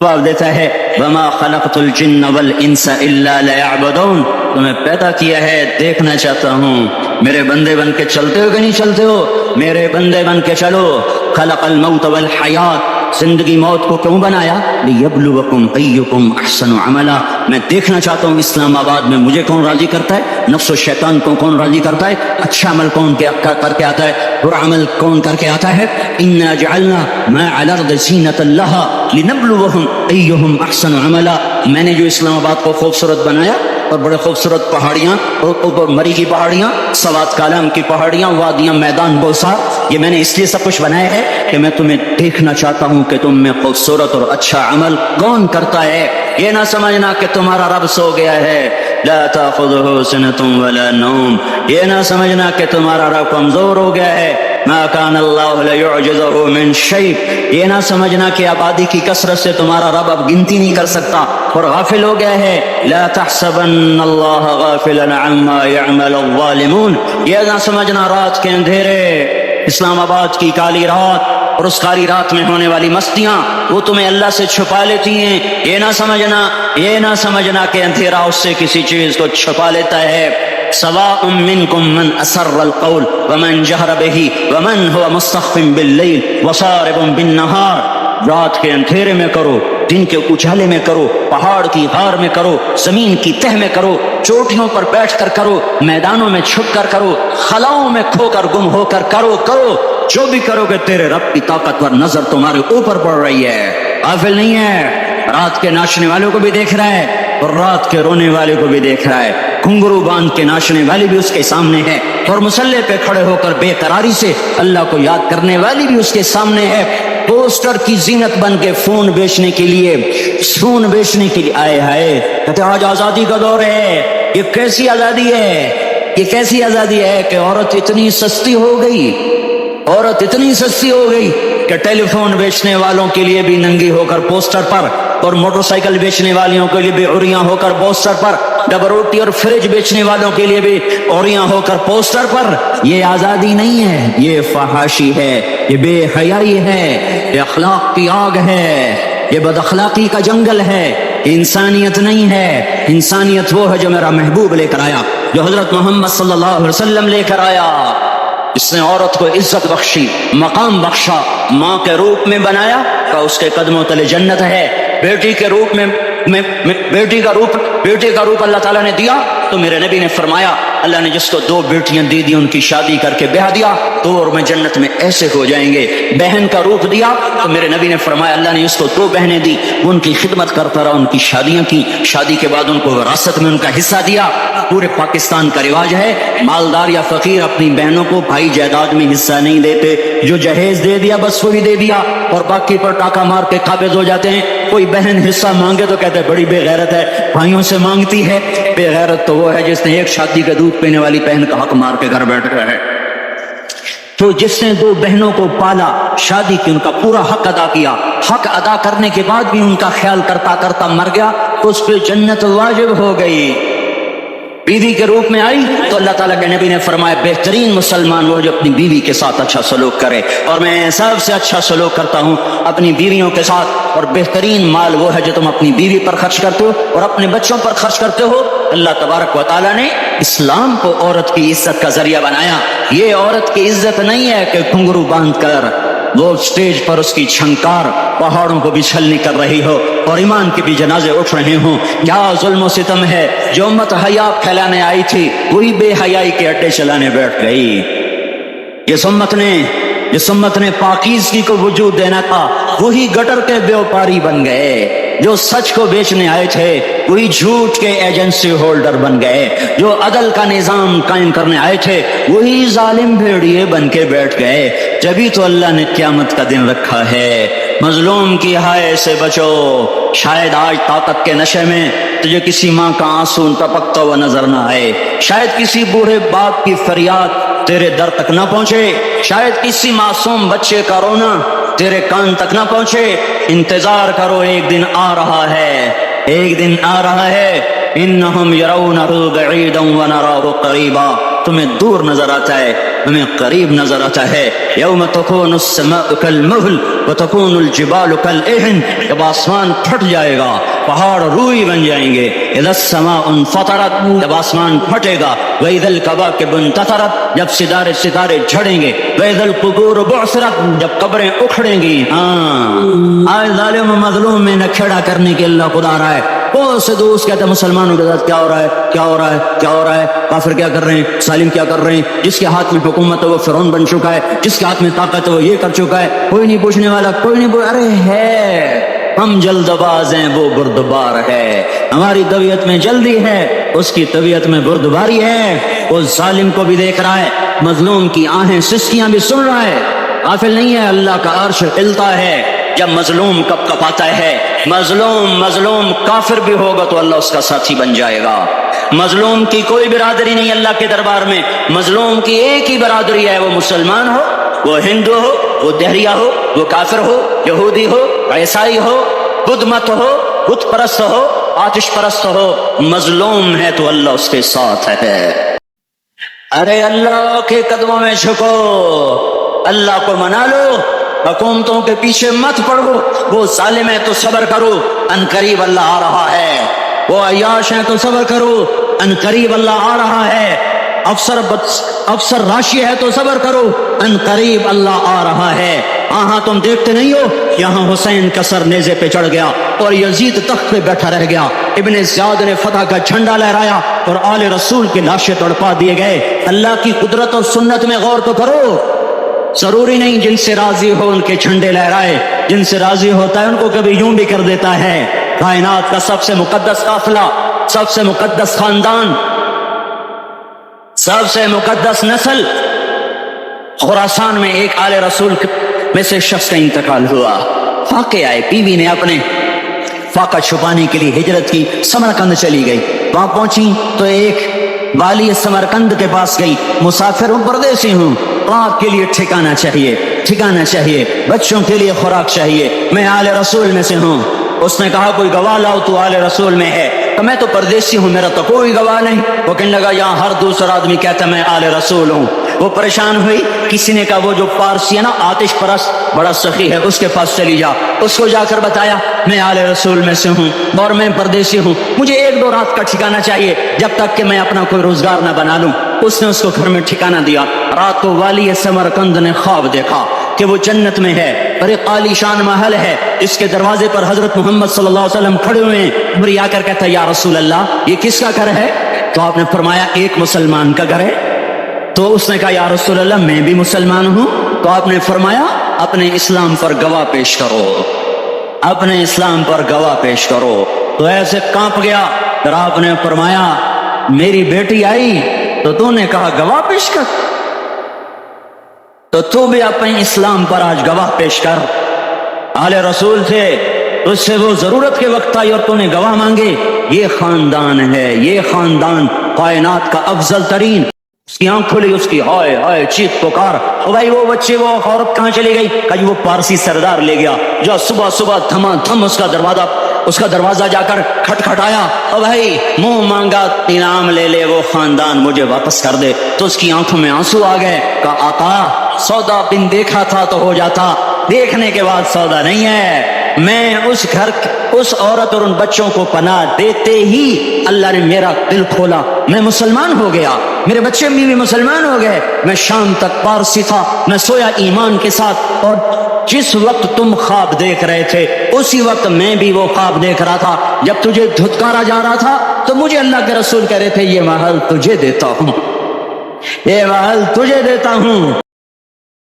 جواب دیتا ہے وما خلقت الجن والانس الا ليعبدون، تمہیں پیدا کیا ہے دیکھنا چاہتا ہوں، میرے بندے بن کے چلتے ہو کہ نہیں چلتے ہو، میرے بندے بن کے چلو۔ خلق الموت والحیات، زندگی موت کو کیوں بنایا؟ لیبلوکم ایکم احسن عملا، میں دیکھنا چاہتا ہوں اسلام آباد میں مجھے کون راضی کرتا ہے، نفس و شیطان کو کون راضی کرتا ہے، اچھا عمل کون کر کے آتا ہے، برا عمل کون کر کے آتا ہے۔ انا جعلنا ما علی الارض زینۃ لہا لنبلوہم ایہم احسن عملا، میں نے جو اسلام آباد کو خوبصورت بنایا اور بڑے خوبصورت پہاڑیاں اور اوپر مری کی پہاڑیاں، سوات کالام کی پہاڑیاں، وادیاں، میدان بوسا، یہ میں نے اس لیے سب کچھ بنایا ہے کہ میں تمہیں دیکھنا چاہتا ہوں کہ تم میں خوبصورت اور اچھا عمل کون کرتا ہے۔ یہ نہ سمجھنا کہ تمہارا رب سو گیا ہے، لا تاخذہ سنۃ ولا نوم، یہ نہ سمجھنا کہ تمہارا رب کمزور ہو گیا ہے، ما کان اللہ لیعجزہ من شیء، یہ نہ سمجھنا کہ آبادی کی کثرت سے تمہارا رب اب گنتی نہیں کر سکتا اور غافل ہو گیا ہے۔ لا تحسبن اللہ غافلا عما يعمل الظالمون، یہ نہ سمجھنا رات کے اندھیرے، اسلام آباد کی کالی رات اور اس کالی رات میں ہونے والی مستیاں وہ تمہیں اللہ سے چھپا لیتی ہیں، یہ نہ سمجھنا کہ اندھیرا اس سے کسی چیز کو چھپا لیتا ہے۔ سواء منکم من اسر القول ومن جہر بہ ومن هو مستخف باللیل وصارب بالنہار، رات کے اندھیرے میں کرو، دن کے اجالے میں کرو، پہاڑ کی غار میں کرو، زمین کی تہ میں کرو، چوٹیوں پر بیٹھ کر کرو، میدانوں میں چھپ کر کرو، خلاؤں میں کھو کر گم ہو کر کرو، جو بھی کرو گے تیرے رب کی طاقتور نظر تمہارے اوپر پڑ رہی ہے، غافل نہیں ہے، رات کے ناچنے والوں کو بھی دیکھ رہا ہے اور رات کے رونے والے کو بھی دیکھ رہا ہے، گھنگرو باندھ کے ناچنے والی بھی اس کے سامنے ہے اور مسلح پہ کھڑے ہو کر بے قراری سے اللہ کو یاد کرنے والی بھی اس کے سامنے ہے۔ پوسٹر کی زینت بن کے فون بیچنے کے لیے آئے ہائے کہتے آج آزادی کا دور ہے، یہ کیسی آزادی ہے کہ عورت اتنی سستی ہو گئی کہ ٹیلی فون بیچنے والوں کے لیے بھی ننگی ہو کر پوسٹر پر اور موٹر سائیکل بیچنے والوں کے لیے بھی عریاں ہو کر پوسٹر پر، ڈبل روٹی اور فریج بیچنے والوں کے لیے بھی عریاں ہو کر پوسٹر پر۔ یہ آزادی نہیں ہے، یہ فحاشی ہے، یہ بے حیائی ہے، یہ اخلاق کی آگ ہے، یہ بد اخلاقی کا جنگل ہے، انسانیت نہیں ہے۔ انسانیت وہ ہے جو میرا محبوب لے کر آیا، جو حضرت محمد صلی اللہ علیہ وسلم لے کر آیا، اس نے عورت کو عزت بخشی، مقام بخشا، ماں کے روپ میں بنایا کہ اس کے قدموں تلے جنت ہے، بیٹی کے روپ میں بیٹی کا روپ اللہ تعالیٰ نے دیا تو میرے نبی نے فرمایا اللہ نے جس کو 2 بیٹیاں دی ان کی شادی کر کے بیاہ دیا تو اور میں جنت میں ایسے ہو جائیں گے۔ بہن کا روپ دیا تو میرے نبی نے فرمایا اللہ نے اس کو 2 بہنیں دی، ان کی خدمت کرتا رہا، ان کی شادیاں کی، شادی کے بعد ان کو وراثت میں ان کا حصہ دیا۔ پورے پاکستان کا رواج ہے مالدار یا فقیر اپنی بہنوں کو بھائی جائیداد میں حصہ نہیں دیتے، جو جہیز دے دیا بس وہی دے دیا اور باقی پر ٹاکا مار کے قابض ہو جاتے ہیں۔ کوئی بہن حصہ مانگے تو کہتے ہیں بڑی بے غیرت ہے، بھائیوں سے مانگتی ہے۔ بے غیرت تو وہ ہے جس نے ایک شادی کا دودھ پینے والی بہن کا حق مار کے گھر بیٹھ گیا ہے۔ تو جس نے 2 بہنوں کو پالا، شادی کی، ان کا پورا حق ادا کیا، حق ادا کرنے کے بعد بھی ان کا خیال کرتا کرتا مر گیا تو اس پہ جنت واجب ہو گئی۔ بیوی کے روپ میں آئی تو اللہ تعالیٰ کے نبی نے فرمایا بہترین مسلمان وہ جو اپنی بیوی کے ساتھ اچھا سلوک کرے، اور میں سب سے اچھا سلوک کرتا ہوں اپنی بیویوں کے ساتھ، اور بہترین مال وہ ہے جو تم اپنی بیوی پر خرچ کرتے ہو اور اپنے بچوں پر خرچ کرتے ہو۔ اللہ تبارک و تعالیٰ نے اسلام کو عورت کی عزت کا ذریعہ بنایا۔ یہ عورت کی عزت نہیں ہے کہ گھنگرو باندھ کر وہ سٹیج پر اس کی چھنکار پہاڑوں کو بھی چھلنی کر رہی ہو اور ایمان کے بھی جنازے اٹھ رہے ہوں۔ کیا ظلم و ستم ہے، جو امت حیا پھیلانے آئی تھی وہی بے حیائی کے اڈے چلانے بیٹھ گئی۔ جس امت نے پاکیزگی کو وجود دینا تھا وہی گٹر کے بیوپاری بن گئے، جو سچ کو بیچنے آئے تھے وہی جھوٹ کے ایجنسی ہولڈر بن گئے، جو عدل کا نظام قائم کرنے آئے تھے وہی ظالم بھیڑیے بن کے بیٹھ گئے۔ جبھی تو اللہ نے قیامت کا دن رکھا ہے۔ مظلوم کی ہائے سے بچو، شاید آج طاقت کے نشے میں تجھے کسی ماں کا آنسو ٹپکتا ہوا نظر نہ آئے، شاید کسی بوڑھے باپ کی فریاد تیرے در تک نہ پہنچے، شاید کسی معصوم بچے کا رونا تیرے کان تک نہ پہنچے۔ انتظار کرو، ایک دن آ رہا ہے، انہم یرونہ بعیدا ونراہ قریبا۔ تمہیں دور نظر آتا ہے، تمہیں قریب نظر آتا ہے. یوم تکون السماء کالمہل وتکون الجبال کالعہن، جب آسمان پھٹ جائے گا، پہاڑ روئی بن جائیں گے. اذا السماء انفطرت، جب آسمان پھٹے گا. واذا الکواکب انتثرت، جب ستارے جھڑیں گے. واذا القبور بعثرت، جب قبریں اکھڑیں گی. آج ظالم و مظلوم میں نہ کھڑا کرنے کے اللہ خدا رہا ہے. بہت سے دوست کہتے ہیں مسلمانوں کے ساتھ کیا ہو رہا ہے، کیا ہو رہا ہے، کیا ہو رہا ہے، کافر کیا کر رہے ہیں، ظالم کیا کر رہے ہیں، جس کے ہاتھ میں حکومت ہے وہ فرعون بن چکا ہے، جس کے ہاتھ میں طاقت ہے وہ یہ کر چکا ہے. کوئی نہیں پوچھنے والا، کوئی نہیں ارے ہے، ہم جلد باز ہیں، وہ بردبار ہے. ہماری طبیعت میں جلدی ہے، اس کی طبیعت میں بردباری ہے. وہ ظالم کو بھی دیکھ رہا ہے، مظلوم کی آہیں سسکیاں بھی سن رہا ہے. غافل نہیں ہے، اللہ کا عرش ہلتا ہے جب مظلوم کپ کپاتا ہے. مظلوم کافر بھی ہوگا تو اللہ اس کا ساتھی بن جائے گا. مظلوم کی کوئی برادری نہیں اللہ کے دربار میں. مظلوم کی ایک ہی برادری ہے، وہ مسلمان ہو، وہ ہندو ہو، وہ دہریہ ہو، وہ کافر ہو، یہودی ہو، عیسائی ہو، بدھ مت ہو، بت پرست ہو، آتش پرست ہو. مظلوم ہے تو اللہ اس کے ساتھ ہے. ارے اللہ کے قدموں میں جھکو، اللہ کو منا لو، حکومتوں کے پیچھے مت پڑو. وہ ظالم ہے تو صبر کرو، ان قریب اللہ آ رہا ہے. وہ عیاش ہیں تو صبر کرو، ان قریب اللہ آ رہا ہے. افسر راشی ہے تو صبر کرو، ان قریب اللہ آ رہا ہے. ہاں تم دیکھتے نہیں ہو، یہاں حسین کا سر نیزے پہ چڑھ گیا اور یزید تخت پہ بیٹھا رہ گیا. ابن زیاد نے فتح کا جھنڈا لہرایا اور آل رسول کی لاشیں تڑپا دیے گئے. اللہ کی قدرت اور سنت میں غور تو کرو. ضروری نہیں جن سے راضی ہو ان کے جھنڈے لہرائے، جن سے راضی ہوتا ہے ان کو کبھی یوں بھی کر دیتا ہے. کائنات کا سب سے مقدس قافلہ، سب سے مقدس خاندان، سب سے مقدس نسل، خراسان میں ایک آل رسول میں سے شخص کا انتقال ہوا. فاقے آئے، بیوی نے اپنے فاقہ چھپانے کے لیے ہجرت کی، سمرقند چلی گئی. وہاں پہنچی تو ایک والی سمرقند کے پاس گئی. مسافر ہوں، پردیسی ہوں، رات کے لیے ٹھکانا چاہیے، بچوں کے لیے خوراک چاہیے، میں آل رسول میں سے ہوں. اس نے کہا کوئی گواہ لاؤ تو آل رسول میں ہے. کہ میں تو پردیسی ہوں، میرا تو کوئی گواہ نہیں. وہ کہنے لگا یہاں ہر دوسرا آدمی کہتا میں آل رسول ہوں. وہ پریشان ہوئی. کسی نے کہا وہ جو پارسی ہے نا، آتش پرست، بڑا سخی ہے، اس کے پاس چلی جا. اس کو جا کر بتایا میں آل رسول میں سے ہوں اور میں پردیسی ہوں، مجھے 1-2 رات کا ٹھکانہ چاہیے جب تک کہ میں اپنا کوئی روزگار نہ بنا لوں. اس نے اس کو گھر میں ٹھکانہ دیا. رات کو والی سمرقند نے خواب دیکھا کہ وہ جنت میں ہے اور ایک عالی شان محل ہے. اس کے دروازے پر حضرت محمد صلی اللہ علیہ وسلم کھڑے ہوئے ہیں. عمر آ کر کہتا ہے یا رسول اللہ یہ کس کا گھر ہے؟ تو آپ نے فرمایا ایک مسلمان کا گھر ہے. تو اس نے کہا یا رسول اللہ میں بھی مسلمان ہوں. تو آپ نے فرمایا اپنے اسلام پر گواہ پیش کرو، اپنے اسلام پر گواہ پیش کرو. تو ایسے کانپ گیا. پھر آپ نے فرمایا میری بیٹی آئی تو تو نے کہا گواہ پیش کر، تو بھی اپنے اسلام پر آج گواہ پیش کر. آل رسول تھے، اس سے وہ ضرورت کے وقت آئی اور تو نے گواہ مانگے. یہ خاندان ہے، یہ خاندان کائنات کا افضل ترین. اس کی آنکھ کھلی، اس کی ہائے ہائے چیخ پکار. او بھائی وہ بچے، وہ عورت کہاں چلی گئی؟ کہ وہ پارسی سردار لے گیا جو صبح دھما دھم اس کا دروازہ جا کر کھٹکھٹایا. او بھائی منہ مانگا انعام لے لے، وہ خاندان مجھے واپس کر دے. تو اس کی آنکھوں میں آنسو آ گئے. کہا آقا سودا بن دیکھا تھا تو ہو جاتا، دیکھنے کے بعد سودا نہیں ہے. میں اس گھر، اس عورت اور ان بچوں کو پناہ دیتے ہی اللہ نے میرا دل کھولا، میں مسلمان ہو گیا، میرے بچے بھی مسلمان ہو گئے. میں شام تک پارسی تھا، میں سویا ایمان کے ساتھ، اور جس وقت تم خواب دیکھ رہے تھے اسی وقت میں بھی وہ خواب دیکھ رہا تھا. جب تجھے دھتکارا جا رہا تھا تو مجھے اللہ کے رسول کہہ رہے تھے یہ محل تجھے دیتا ہوں، یہ محل تجھے دیتا ہوں.